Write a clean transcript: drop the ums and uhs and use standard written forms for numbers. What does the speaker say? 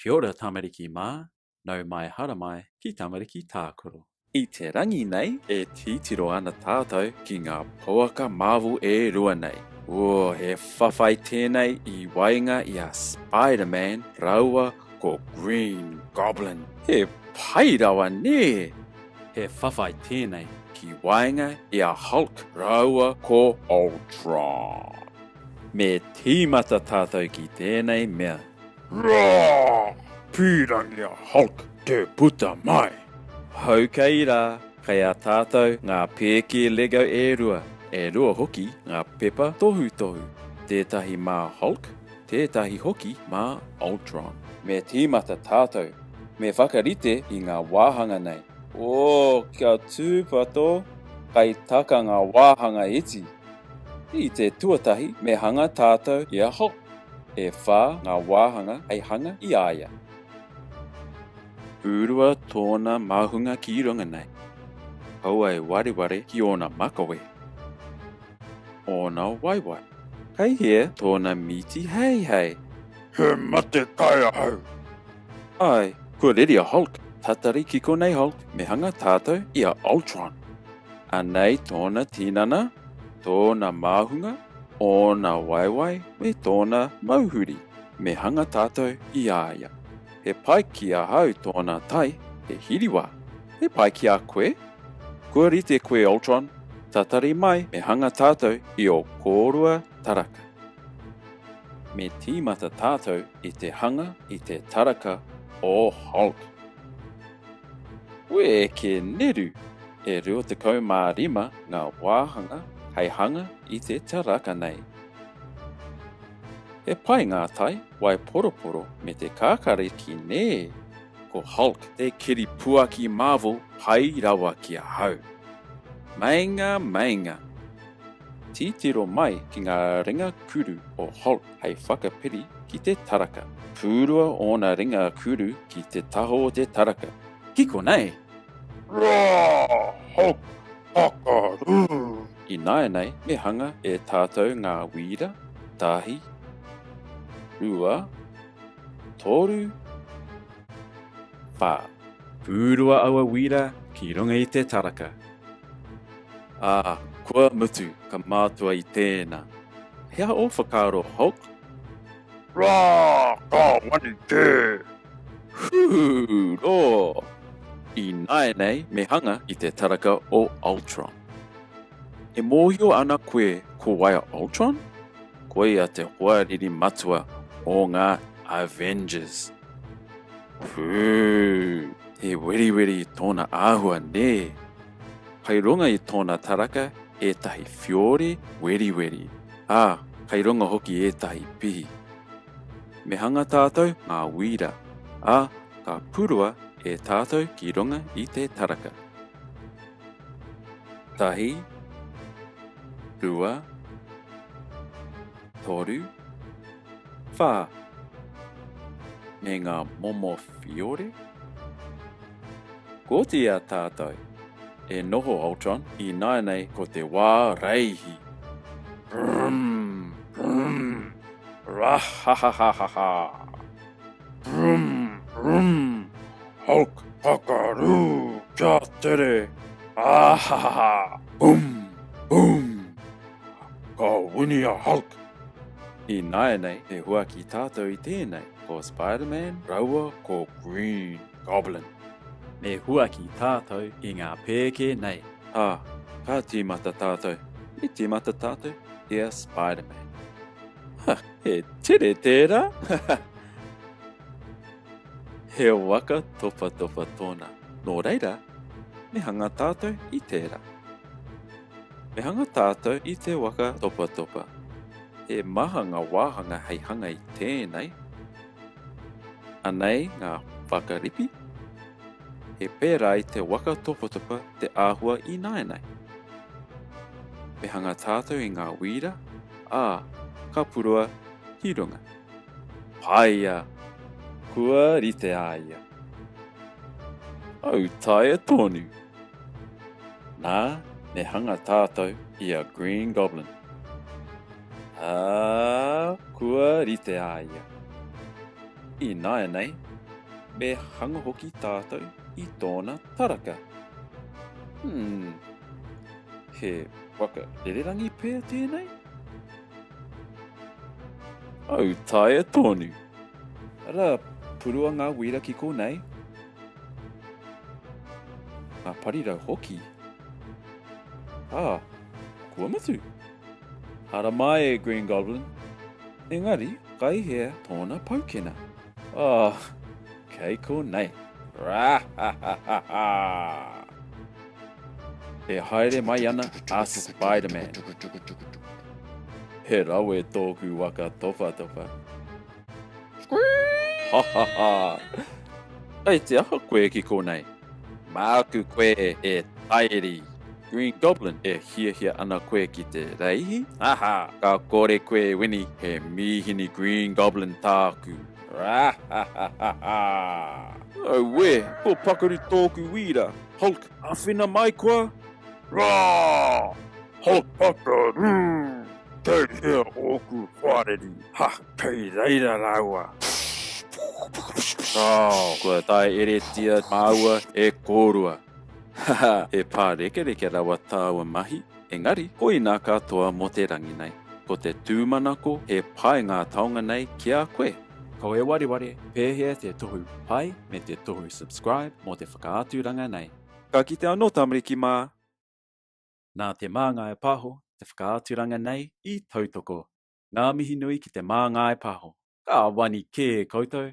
Kia ora tamariki mā, nau mai hara mai ki tamariki tākoro. I te rangi nei e titiro ana tātou ki ngā pouaka Marvel e rua nei. He whawhai tēnei I wainga I a Spider-Man raua ko Green Goblin. He pai rawa ne. He whawhai tēnei ki wainga I a Hulk raua ko Ultron. Me tīmata tātou ki tēnei mea. Rā! Pīrangia Hulk te puta mai. Hau kei rā, kei a tātou ngā pēke Lego e rua hoki ngā pepa tohu tohu. Tētahi mā Hulk, tētahi hoki mā Ultron. Me tīmata tātou, me whakarite I ngā wāhanga nei. Kia tūpato, kai taka ngā wāhanga iti. I te tuatahi me hanga tātou I a Hulk. E whā ngā wāhanga ai hanga I aia. Urua tōna mahunga ki runga nei. Kaua e wareware ki ona makawe. Ona waiwai. Kei hea tōna miti hei hei. He mate kai ahau. Ai, kua riri a Hulk. Tatari ki konei Hulk me hanga tātou I a Ultron. Anei tōna tinana, tōna mahunga, ona waiwai me tōna mauhuri, me hanga tātou I aia. He pai ki a hau tōna tai, he hiriwa. He pai ki a koe. Kua rite koe Ultron, tatari mai me hanga tātou I o kōrua taraka. Me tīmata tātou I te hanga I te taraka o Hulk. Ue ke neru, e reo te kaumārima ngā wāhanga hei hanga I te taraka nei. He pai ngā tai wai poroporo me te kākare ki ne. Ko Hulk te kiri puaki Marvel pai rawa ki a hau. Mainga. Titiro mai ki ngā ringa kuru o Hulk hei whakapiri ki te taraka. Pūrua ona ringa kuru ki te taho o te taraka. Kiko nei! Rā! Hulk pakaru! I nāia nei me hanga e tātou ngā wira, tahi, rua, toru, whā. Pūrua aua wira ki runga I te taraka. Kua mutu ka mātua I tēnā. Hea o whakaro Hulk? Rā! Ka wani te! Hūrō! I nāia nei me hanga I te taraka o Ultron. E mōhio ana koe ko waia Ultron? Koe a te hoariri matua o ngā Avengers. He weri tōna āhua ne. Kai runga I tōna taraka e tahi whiore weri. Kai runga hoki e tahi pihi. Me hanga tātou ngā wira. Ka purua e tātou ki runga I te taraka. Tahi, rua, toru, whā. Me ngā momo whiore. Ko te a tātou, e noho Ultron I nāia nei ko te wā reihi. Brum! Rahahahaha! Brum! Hulk pakaru! Kia tere! Ahahaha! Boom! Ka wini a Hulk! I nāia nei e hua ki tātou I tēnei ko Spider-Man raua ko Green Goblin. Me hua ki tātou I ngā pēke nei. Ka tīmata tātou. I tīmata tātou I a Spider-Man. He tere tērā. He waka topa tōna. Nō reira, me hanga tātou I tērā. Me hanga tātou I te waka topa. He maha ngā wāhanga hei hanga I tēnei. Anei ngā whakaripi. He pērā I te waka topa te āhua I nāia nei. Me hanga tātou I ngā wira. Ka purua ki runga. Paia. Kua rite aia. Au taia tonu. Nā, me hanga tātou I a Green Goblin. Kua rite aia. I nāia nei, me hanga hoki tātou I tōna taraka. He waka rererangi pēr tēnei? Au tae tonu. Ara purua ngā wira ki konei. Ngā parirau hoki. Kua matu. Hara mai Green Goblin. Engari, kai hea tōna paukena. Kei konei. He haere mai ana a Spider-Man. He rawe tōku waka topa topa. Ei te aha koe ki konei. Māku koe e tairi. Green Goblin e hia ana koe ki te reihi. Ka kore koe wini he mihini Green Goblin tāku. Oh we, ko pakaru tōku wira. Hulk, awhina mai koa? Rā! Hulk pakaru! Kei hea oku whareri. Kei reira raua. Kua tae eretia māua e kōrua. He pā reke rawa tāua mahi. Engari, koi nā katoa mo te rangi nei. Ko te tūmanako he pai ngā taonga nei ki a koe. Ko e wariwari, pēhea te tohu pai me te tohu subscribe mo te whakaaturanga nei. Ka kite anō tamariki mā. Nā te māngai pāho, te whakaaturanga nei I tautoko. Ngā mihi nui ki te māngai pāho. Ka wani kē koutou.